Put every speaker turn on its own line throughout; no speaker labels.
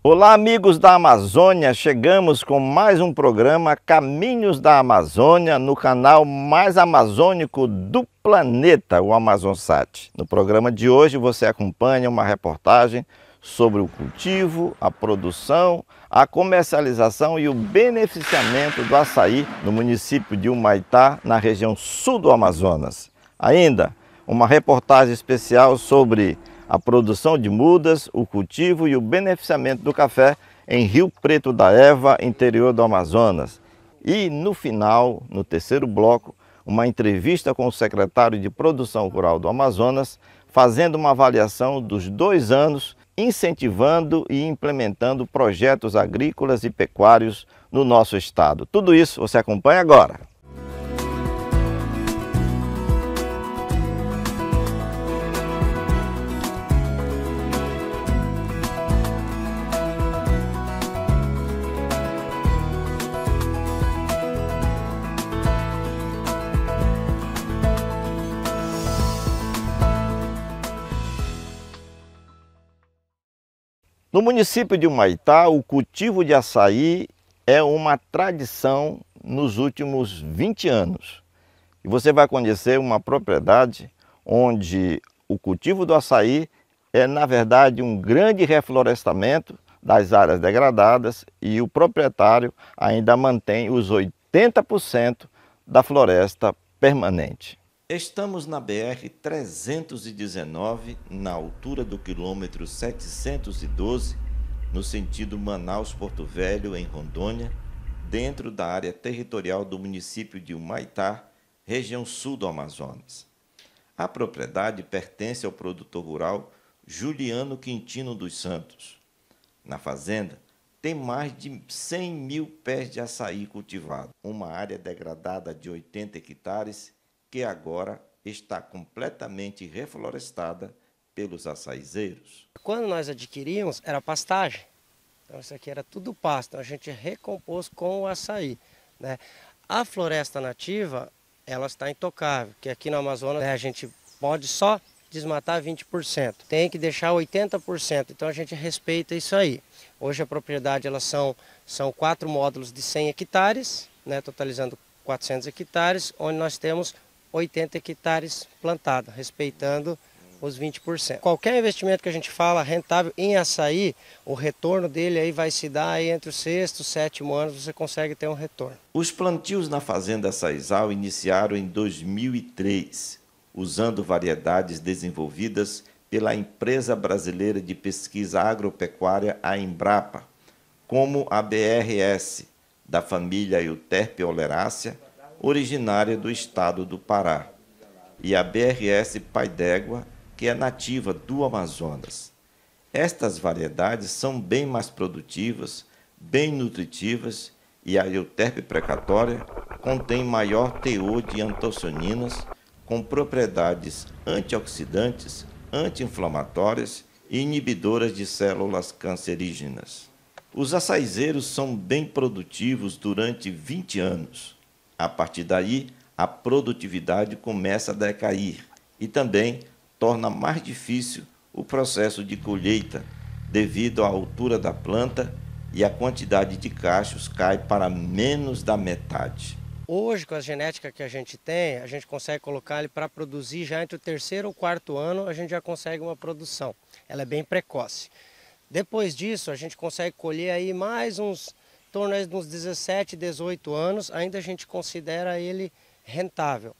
Olá, amigos da Amazônia, chegamos com mais um programa Caminhos da Amazônia no canal mais amazônico do planeta, o Amazonsat. No programa de hoje você acompanha uma reportagem sobre o cultivo, a produção, a comercialização e o beneficiamento do açaí no município de Humaitá, na região sul do Amazonas. Ainda, uma reportagem especial sobre a produção de mudas, o cultivo e o beneficiamento do café em Rio Preto da Eva, interior do Amazonas. E no final, no terceiro bloco, uma entrevista com o secretário de Produção Rural do Amazonas, fazendo uma avaliação dos 2 anos, incentivando e implementando projetos agrícolas e pecuários no nosso estado. Tudo isso você acompanha agora. No município de Humaitá, o cultivo de açaí é uma tradição nos últimos 20 anos. E você vai conhecer uma propriedade onde o cultivo do açaí é, na verdade, um grande reflorestamento das áreas degradadas e o proprietário ainda mantém os 80% da floresta permanente. Estamos na BR-319, na altura do quilômetro 712, no sentido Manaus-Porto Velho, em Rondônia, dentro da área territorial do município de Humaitá, região sul do Amazonas. A propriedade pertence ao produtor rural Juliano Quintino dos Santos. Na fazenda, tem mais de 100 mil pés de açaí cultivado, uma área degradada de 80 hectares, que agora está completamente reflorestada pelos açaizeiros.
Quando nós adquirimos, era pastagem. Então isso aqui era tudo pasto, então a gente recompôs com o açaí, né? A floresta nativa, ela está intocável, que aqui no Amazonas, né, a gente pode só desmatar 20%, tem que deixar 80%, então a gente respeita isso aí. Hoje a propriedade, são 4 módulos de 100 hectares, né, totalizando 400 hectares, onde nós temos 80 hectares plantados, respeitando os 20%. Qualquer investimento que a gente fala rentável em açaí, o retorno dele aí vai se dar aí entre o 6º e 7º ano, você consegue ter um retorno.
Os plantios na fazenda Açaizal iniciaram em 2003, usando variedades desenvolvidas pela Empresa Brasileira de Pesquisa Agropecuária, a Embrapa, como a BRS, da família Euterpe oleracea, originária do estado do Pará, e a BRS Pai d'Égua, que é nativa do Amazonas. Estas variedades são bem mais produtivas, bem nutritivas, e a Euterpe precatória contém maior teor de antocianinas, com propriedades antioxidantes, anti-inflamatórias e inibidoras de células cancerígenas. Os açaizeiros são bem produtivos durante 20 anos. A partir daí, a produtividade começa a decair e também torna mais difícil o processo de colheita, devido à altura da planta, e a quantidade de cachos cai para menos da metade.
Hoje, com a genética que a gente tem, a gente consegue colocar ele para produzir já entre o 3º ou 4º ano, a gente já consegue uma produção. Ela é bem precoce. Depois disso, a gente consegue colher aí mais uns, em torno de uns 17, 18 anos, ainda a gente considera ele rentável.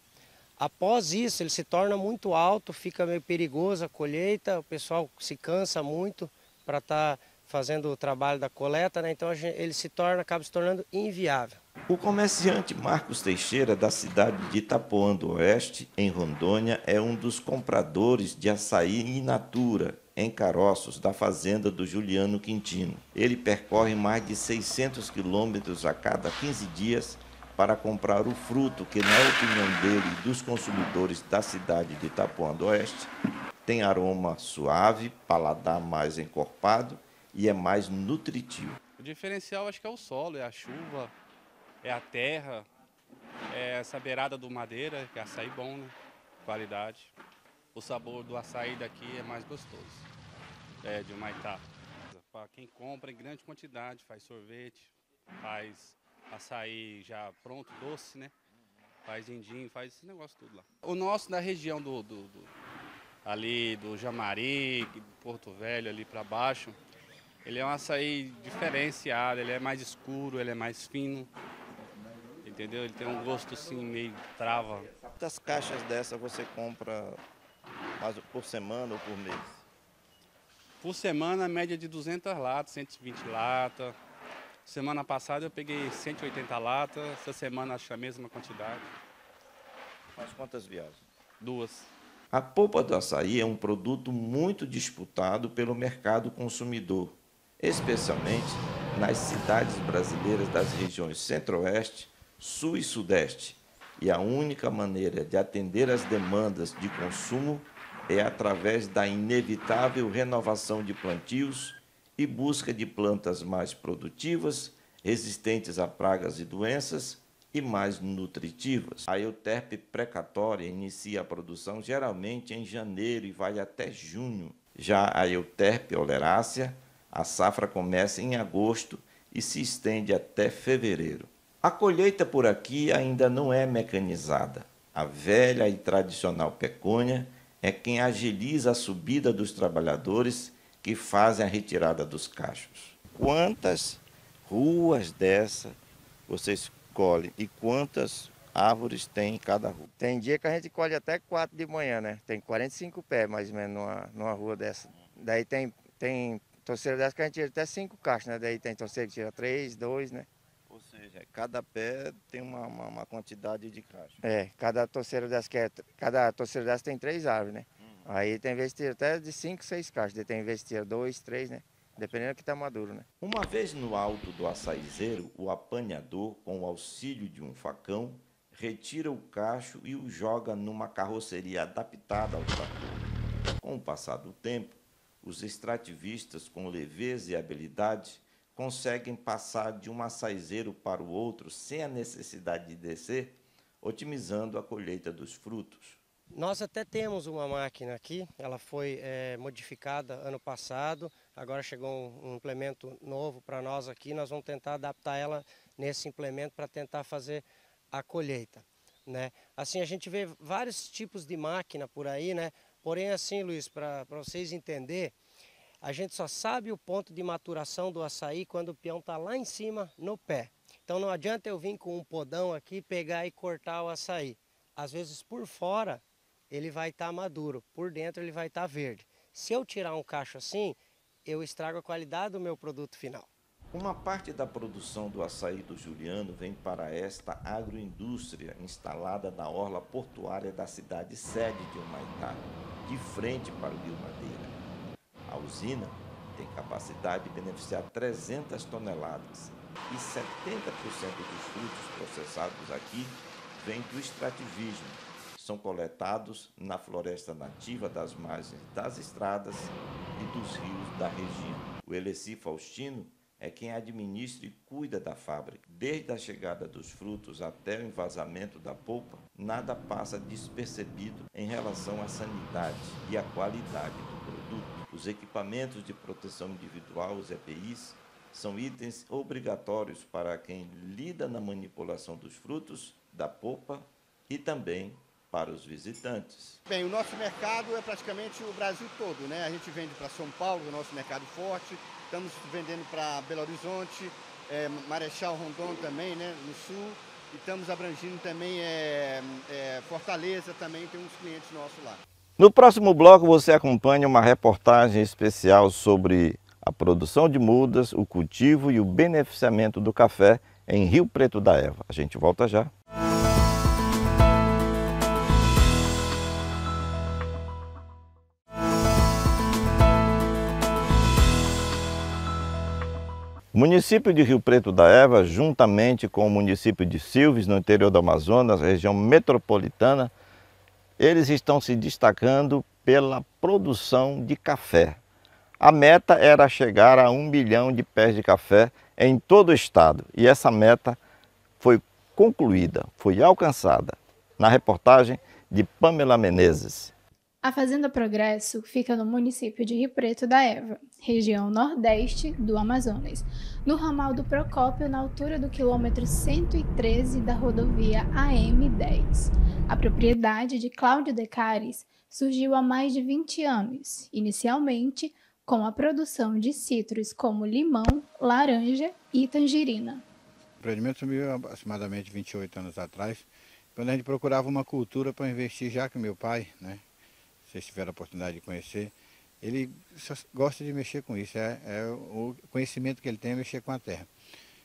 Após isso, ele se torna muito alto, fica meio perigoso a colheita, o pessoal se cansa muito para estar fazendo o trabalho da coleta, né? Então ele acaba se tornando inviável.
O comerciante Marcos Teixeira, da cidade de Itapuã do Oeste, em Rondônia, é um dos compradores de açaí in natura, em caroços, da fazenda do Juliano Quintino. Ele percorre mais de 600 quilômetros a cada 15 dias para comprar o fruto que, na opinião dele e dos consumidores da cidade de Itapuã do Oeste, tem aroma suave, paladar mais encorpado e é mais nutritivo.
O diferencial acho que é o solo, é a chuva, é a terra, é essa beirada do madeira, que é açaí bom, né? Qualidade. O sabor do açaí daqui é mais gostoso, de Humaitá. para quem compra em grande quantidade, faz sorvete, faz açaí já pronto, doce, né? Faz dindim, faz esse negócio tudo lá. O nosso da região ali do Jamari, Porto Velho, ali para baixo, ele é um açaí diferenciado, ele é mais escuro, ele é mais fino, entendeu? Ele tem um gosto assim meio trava.
Quantas caixas dessa você compra por semana ou por mês?
Por semana, a média de 200 latas, 120 latas. Semana passada eu peguei 180 latas, essa semana acho a mesma quantidade.
Faz quantas viagens?
2.
A polpa do açaí é um produto muito disputado pelo mercado consumidor, especialmente nas cidades brasileiras das regiões Centro-Oeste, Sul e Sudeste. E a única maneira de atender às demandas de consumo é através da inevitável renovação de plantios e busca de plantas mais produtivas, resistentes a pragas e doenças e mais nutritivas. A Euterpe precatória inicia a produção geralmente em janeiro e vai até junho. Já a Euterpe oleracea, a safra começa em agosto e se estende até fevereiro. A colheita por aqui ainda não é mecanizada. A velha e tradicional pecônia é quem agiliza a subida dos trabalhadores que fazem a retirada dos cachos. Quantas ruas dessa vocês colhem e quantas árvores tem em cada rua?
Tem dia que a gente colhe até 4 de manhã, né? Tem 45 pés mais ou menos numa rua dessa. Daí tem torceira dessa que a gente tira até 5 cachos, né? Daí tem torceira que tira 3, 2, né?
Ou seja, cada pé tem uma quantidade de cachos.
Cada torceira dessa tem 3 árvores, né? Aí tem vez que tira até de 5, 6 cachos. Daí tem vez que tira 2, 3, né? Dependendo do que está maduro, né?
Uma vez no alto do açaizeiro, o apanhador, com o auxílio de um facão, retira o cacho e o joga numa carroceria adaptada ao trator. Com o passar do tempo, os extrativistas, com leveza e habilidade, conseguem passar de um açaizeiro para o outro sem a necessidade de descer, otimizando a colheita dos frutos.
Nós até temos uma máquina aqui, ela foi modificada ano passado, agora chegou um implemento novo para nós aqui, nós vamos tentar adaptar ela nesse implemento para tentar fazer a colheita, né? Assim, a gente vê vários tipos de máquina por aí, né? Porém, assim, Luiz, para vocês entenderem, a gente só sabe o ponto de maturação do açaí quando o peão está lá em cima no pé. Então não adianta eu vir com um podão aqui, pegar e cortar o açaí. Às vezes por fora ele vai estar maduro, por dentro ele vai estar verde. Se eu tirar um cacho assim, eu estrago a qualidade do meu produto final.
Uma parte da produção do açaí do Juliano vem para esta agroindústria instalada na orla portuária da cidade sede de Humaitá, de frente para o Rio Madeira. A usina tem capacidade de beneficiar 300 toneladas e 70% dos frutos processados aqui vêm do extrativismo. São coletados na floresta nativa das margens das estradas e dos rios da região. O Eleci Faustino é quem administra e cuida da fábrica. Desde a chegada dos frutos até o envasamento da polpa, nada passa despercebido em relação à sanidade e à qualidade do produto. Os equipamentos de proteção individual, os EPIs, são itens obrigatórios para quem lida na manipulação dos frutos, da polpa e também para os visitantes.
Bem, o nosso mercado é praticamente o Brasil todo, né? A gente vende para São Paulo, o nosso mercado forte, estamos vendendo para Belo Horizonte, Marechal Rondon também, né? No sul, e estamos abrangindo também Fortaleza, também tem uns clientes nossos lá.
No próximo bloco você acompanha uma reportagem especial sobre a produção de mudas, o cultivo e o beneficiamento do café em Rio Preto da Eva. A gente volta já. O município de Rio Preto da Eva, juntamente com o município de Silves, no interior do Amazonas, região metropolitana, eles estão se destacando pela produção de café. A meta era chegar a 1 milhão de pés de café em todo o estado. E essa meta foi concluída, foi alcançada. Na reportagem de Pamela Menezes.
A Fazenda Progresso fica no município de Rio Preto da Eva, região nordeste do Amazonas, no ramal do Procópio, na altura do quilômetro 113 da rodovia AM10. A propriedade de Cláudio Decares surgiu há mais de 20 anos, inicialmente com a produção de citros como limão, laranja e tangerina.
O empreendimento sumiu há aproximadamente 28 anos atrás, quando a gente procurava uma cultura para investir, já que meu pai, né, vocês tiveram a oportunidade de conhecer, ele só gosta de mexer com isso, o conhecimento que ele tem é mexer com a terra.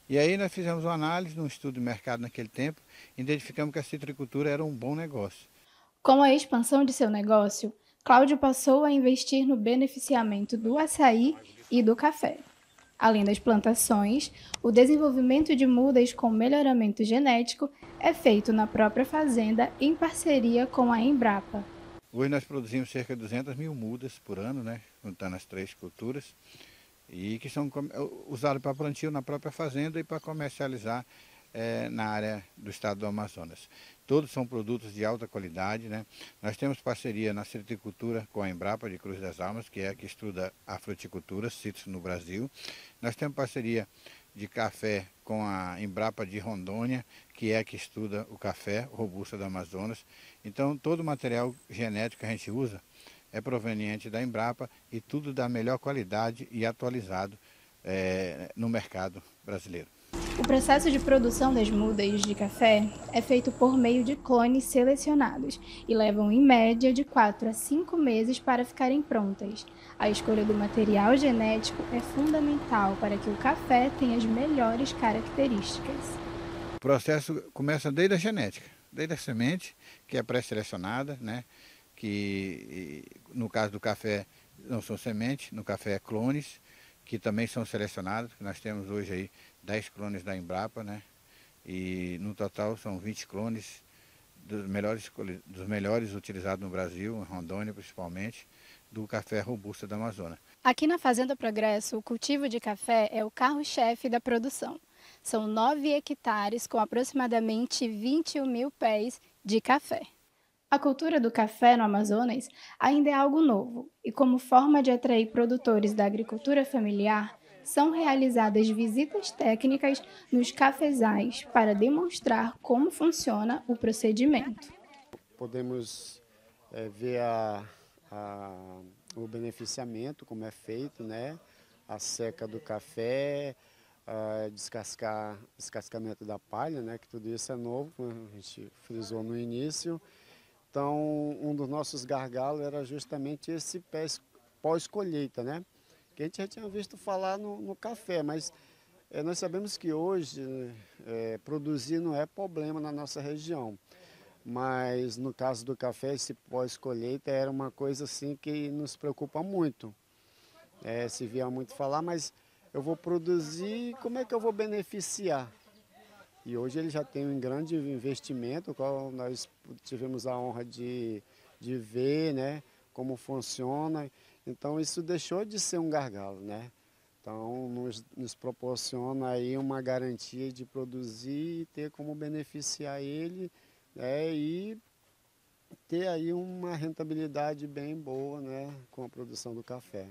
E aí nós fizemos uma análise, um estudo de mercado naquele tempo, e identificamos que a citricultura era um bom negócio.
Com a expansão de seu negócio, Cláudio passou a investir no beneficiamento do açaí e do café. Além das plantações, o desenvolvimento de mudas com melhoramento genético é feito na própria fazenda em parceria com a Embrapa.
Hoje nós produzimos cerca de 200 mil mudas por ano, né, juntando as 3 culturas, e que são usadas para plantio na própria fazenda e para comercializar na área do estado do Amazonas. Todos são produtos de alta qualidade, né? Nós temos parceria na citricultura com a Embrapa de Cruz das Almas, que é a que estuda a fruticultura, citros no Brasil. Nós temos parceria de café com a Embrapa de Rondônia, que é a que estuda o café robusta do Amazonas. Então, todo o material genético que a gente usa é proveniente da Embrapa e tudo da melhor qualidade e atualizado no mercado brasileiro.
O processo de produção das mudas de café é feito por meio de clones selecionados e levam em média de 4 a 5 meses para ficarem prontas. A escolha do material genético é fundamental para que o café tenha as melhores características.
O processo começa desde a genética, desde a semente, que é pré-selecionada, né? Que no caso do café não são sementes, no café é clones, que também são selecionados. Nós temos hoje aí 10 clones da Embrapa, né? E no total são 20 clones dos melhores utilizados no Brasil, em Rondônia principalmente, do café robusta da Amazônia.
Aqui na Fazenda Progresso, o cultivo de café é o carro-chefe da produção. São 9 hectares com aproximadamente 21 mil pés de café. A cultura do café no Amazonas ainda é algo novo e, como forma de atrair produtores da agricultura familiar, são realizadas visitas técnicas nos cafezais para demonstrar como funciona o procedimento.
Podemos ver o beneficiamento, como é feito, né? A seca do café, descascamento da palha, né? Que tudo isso é novo, como a gente frisou no início. Então, um dos nossos gargalos era justamente esse pós-colheita, né? Que a gente já tinha visto falar no café, mas nós sabemos que hoje produzir não é problema na nossa região. Mas no caso do café, esse pós-colheita era uma coisa assim que nos preocupa muito. Se vier muito falar, mas eu vou produzir, como é que eu vou beneficiar? E hoje ele já tem um grande investimento, qual nós tivemos a honra de ver, né, como funciona. Então isso deixou de ser um gargalo, né? Então nos proporciona aí uma garantia de produzir e ter como beneficiar ele, né, e ter aí uma rentabilidade bem boa, né, com a produção do café.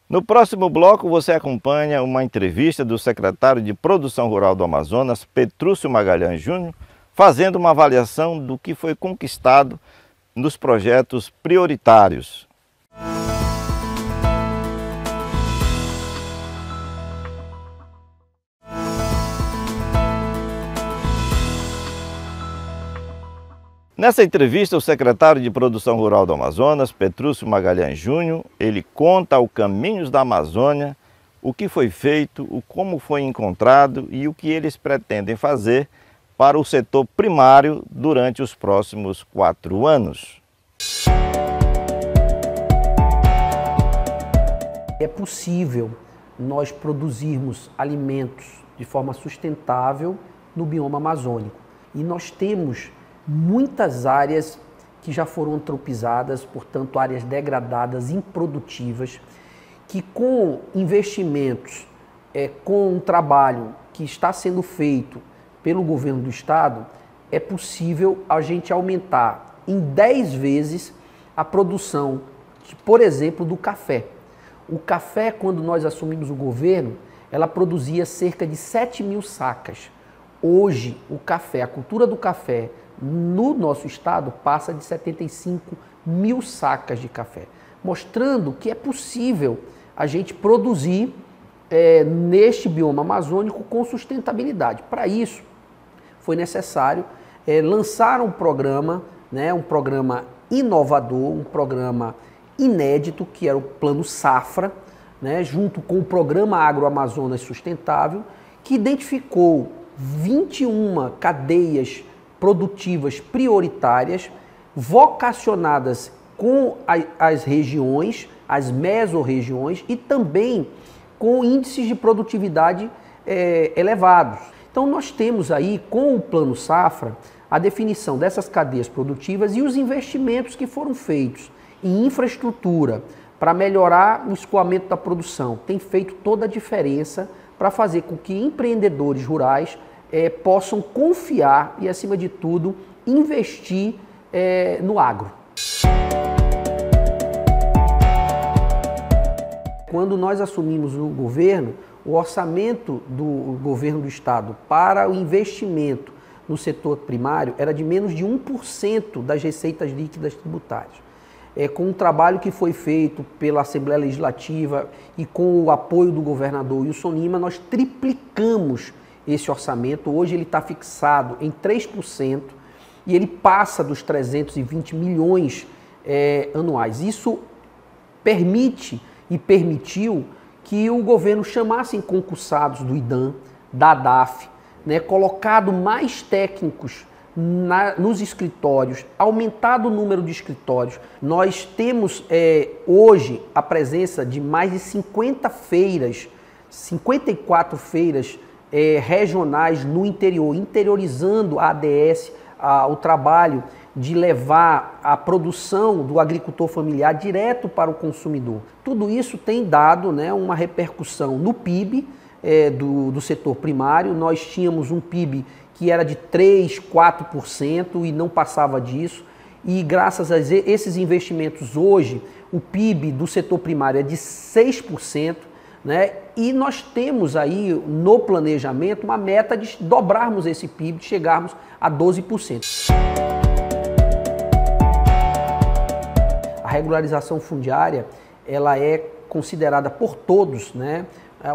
No próximo bloco você acompanha uma entrevista do secretário de Produção Rural do Amazonas, Petrúcio Magalhães Júnior, fazendo uma avaliação do que foi conquistado nos projetos prioritários. Nessa entrevista, o secretário de Produção Rural do Amazonas, Petrúcio Magalhães Júnior, ele conta o Caminhos da Amazônia, o que foi feito, o como foi encontrado e o que eles pretendem fazer para o setor primário durante os próximos 4 anos.
É possível nós produzirmos alimentos de forma sustentável no bioma amazônico. E nós temos muitas áreas que já foram antropizadas, portanto áreas degradadas, improdutivas, que com investimentos, com um trabalho que está sendo feito pelo governo do estado, é possível a gente aumentar em 10 vezes a produção, por exemplo, do café. O café, quando nós assumimos o governo, ela produzia cerca de 7.000 sacas. Hoje, o café, a cultura do café no nosso estado passa de 75.000 sacas de café, mostrando que é possível a gente produzir neste bioma amazônico com sustentabilidade. Para isso, foi necessário lançar um programa, né, um programa inovador, um programa inédito, que era o Plano Safra, né, junto com o Programa Agroamazonas Sustentável, que identificou 21 cadeias produtivas prioritárias, vocacionadas com as regiões, as mesorregiões, e também com índices de produtividade elevados. Então nós temos aí, com o Plano Safra, a definição dessas cadeias produtivas e os investimentos que foram feitos em infraestrutura para melhorar o escoamento da produção. Tem feito toda a diferença para fazer com que empreendedores rurais possam confiar e, acima de tudo, investir no agro. Quando nós assumimos o governo, o orçamento do governo do estado para o investimento no setor primário era de menos de 1% das receitas líquidas tributárias. Com um trabalho que foi feito pela Assembleia Legislativa e com o apoio do governador Wilson Lima, nós triplicamos esse orçamento. Hoje ele está fixado em 3% e ele passa dos 320 milhões anuais. Isso permite e permitiu que o governo chamasse concursados do IDAM, da DAF, né, colocado mais técnicos nos escritórios, aumentado o número de escritórios. Nós temos hoje a presença de mais de 50 feiras, 54 feiras regionais no interior, interiorizando a ADS, o trabalho de levar a produção do agricultor familiar direto para o consumidor. Tudo isso tem dado, né, uma repercussão no PIB do setor primário. Nós tínhamos um PIB que era de 3%, 4% e não passava disso. E graças a esses investimentos hoje, o PIB do setor primário é de 6%, né? E nós temos aí no planejamento uma meta de dobrarmos esse PIB, de chegarmos a 12%. A regularização fundiária, ela é considerada por todos, né,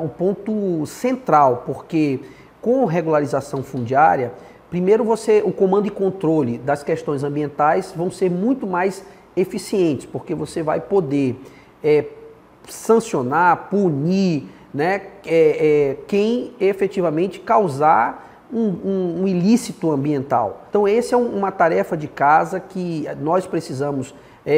um ponto central, porque com regularização fundiária, primeiro o comando e controle das questões ambientais vão ser muito mais eficientes, porque você vai poder sancionar, punir, né, quem efetivamente causar um ilícito ambiental. Então essa é uma tarefa de casa que nós precisamos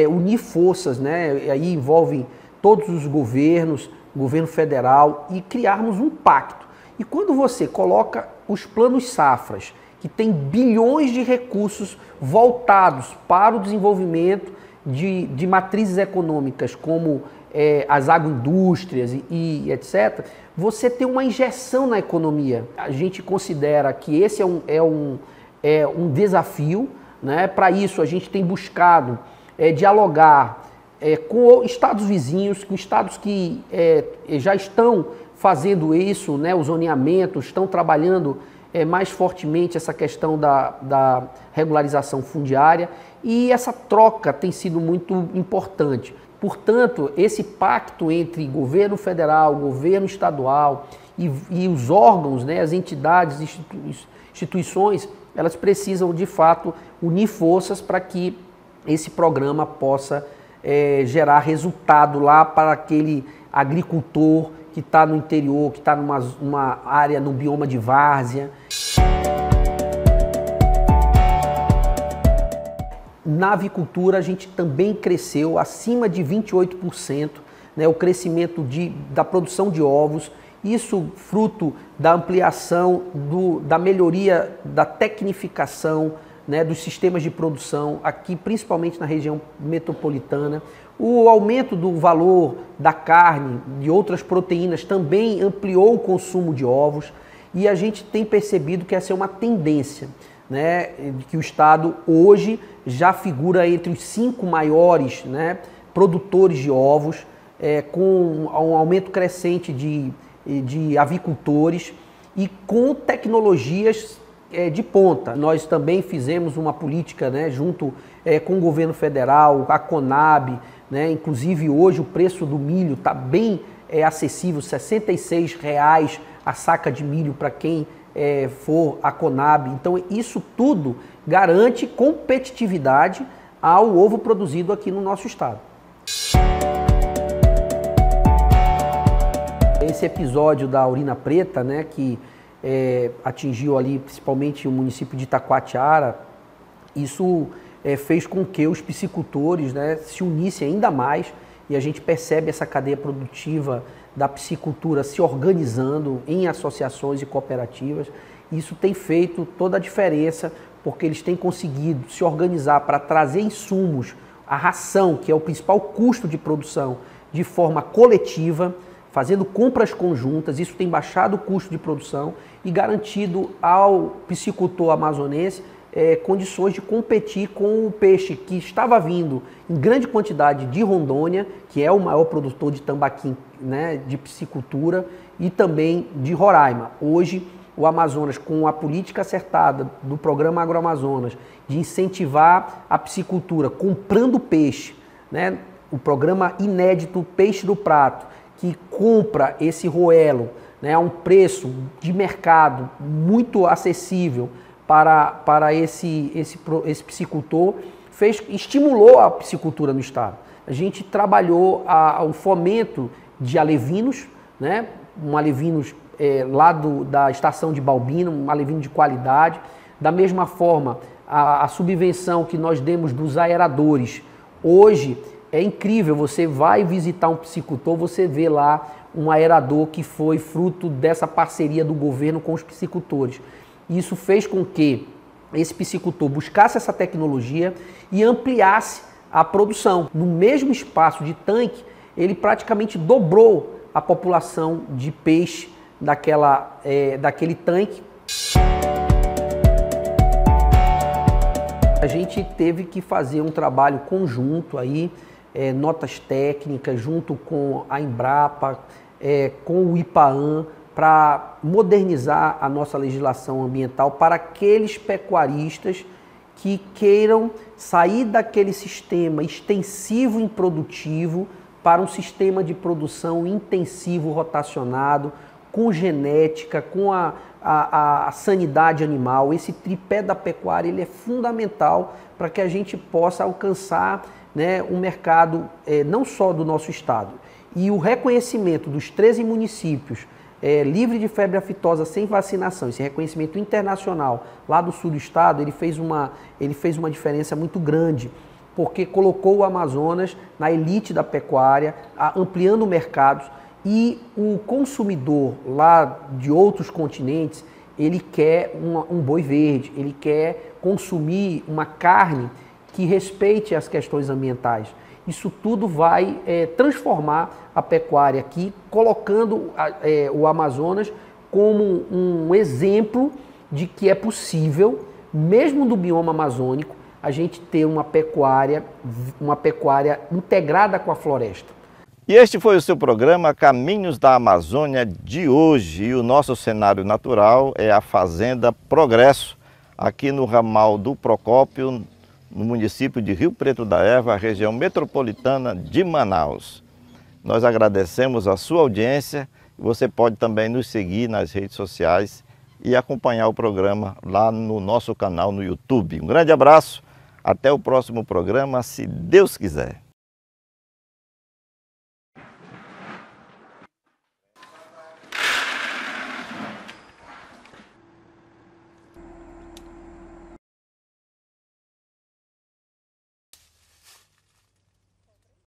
unir forças, né, aí envolve todos os governos, governo federal, e criarmos um pacto. E quando você coloca os planos safras, que tem bilhões de recursos voltados para o desenvolvimento de matrizes econômicas, como as agroindústrias e etc., você tem uma injeção na economia. A gente considera que esse é um desafio, né? Para isso, a gente tem buscado dialogar com estados vizinhos, com estados que já estão fazendo isso, né? O zoneamento, estão trabalhando mais fortemente essa questão da regularização fundiária, e essa troca tem sido muito importante. Portanto, esse pacto entre governo federal, governo estadual e os órgãos, né, as entidades, instituições, elas precisam de fato unir forças para que esse programa possa gerar resultado lá para aquele agricultor que está no interior, que está numa área, num bioma de várzea. Na avicultura a gente também cresceu acima de 28%, né, o crescimento da produção de ovos, isso fruto da ampliação, da melhoria, da tecnificação, né, dos sistemas de produção, aqui principalmente na região metropolitana. O aumento do valor da carne, de outras proteínas, também ampliou o consumo de ovos, e a gente tem percebido que essa é uma tendência. né, que o estado hoje já figura entre os 5 maiores, né, produtores de ovos, com um aumento crescente de avicultores e com tecnologias de ponta. Nós também fizemos uma política, né, junto com o governo federal, a Conab, né, inclusive hoje o preço do milho está bem acessível, R$ 66,00 a saca de milho para quem for a Conab. Então isso tudo garante competitividade ao ovo produzido aqui no nosso estado. Esse episódio da urina preta, né, que atingiu ali principalmente o município de Itacoatiara, isso fez com que os piscicultores, né, se unissem ainda mais, e a gente percebe essa cadeia produtiva da piscicultura se organizando em associações e cooperativas. Isso tem feito toda a diferença, porque eles têm conseguido se organizar para trazer insumos, a ração, que é o principal custo de produção, de forma coletiva, fazendo compras conjuntas. Isso tem baixado o custo de produção e garantido ao piscicultor amazonense condições de competir com o peixe que estava vindo em grande quantidade de Rondônia, que é o maior produtor de tambaqui, né, de piscicultura, e também de Roraima. Hoje, o Amazonas, com a política acertada do Programa Agroamazonas de incentivar a piscicultura comprando peixe, né, o programa inédito Peixe do Prato, que compra esse roelo, né, a um preço de mercado muito acessível para esse piscicultor, estimulou a piscicultura no estado. A gente trabalhou o fomento de alevinos, né, um alevinos lá da estação de Balbino, um alevino de qualidade. Da mesma forma, a subvenção que nós demos dos aeradores. Hoje é incrível, você vai visitar um piscicultor, você vê lá um aerador que foi fruto dessa parceria do governo com os piscicultores. Isso fez com que esse piscicultor buscasse essa tecnologia e ampliasse a produção. No mesmo espaço de tanque, ele praticamente dobrou a população de peixe daquele tanque. A gente teve que fazer um trabalho conjunto aí, notas técnicas, junto com a Embrapa, com o IPAAM, para modernizar a nossa legislação ambiental para aqueles pecuaristas que queiram sair daquele sistema extensivo e improdutivo para um sistema de produção intensivo rotacionado, com genética, com a sanidade animal. Esse tripé da pecuária ele é fundamental para que a gente possa alcançar, né, um mercado não só do nosso estado. E o reconhecimento dos 13 municípios livre de febre aftosa sem vacinação, esse reconhecimento internacional lá do sul do estado, ele fez uma diferença muito grande, porque colocou o Amazonas na elite da pecuária, ampliando mercados, e o consumidor lá de outros continentes, ele quer um boi verde, ele quer consumir uma carne que respeite as questões ambientais. Isso tudo vai transformar a pecuária aqui, colocando o Amazonas como um exemplo de que é possível, mesmo no bioma amazônico, a gente ter uma pecuária integrada com a floresta.
E este foi o seu programa Caminhos da Amazônia de hoje. E o nosso cenário natural é a Fazenda Progresso, aqui no ramal do Procópio, no município de Rio Preto da Eva, região metropolitana de Manaus. Nós agradecemos a sua audiência. Você pode também nos seguir nas redes sociais e acompanhar o programa lá no nosso canal no YouTube. Um grande abraço, até o próximo programa, se Deus quiser.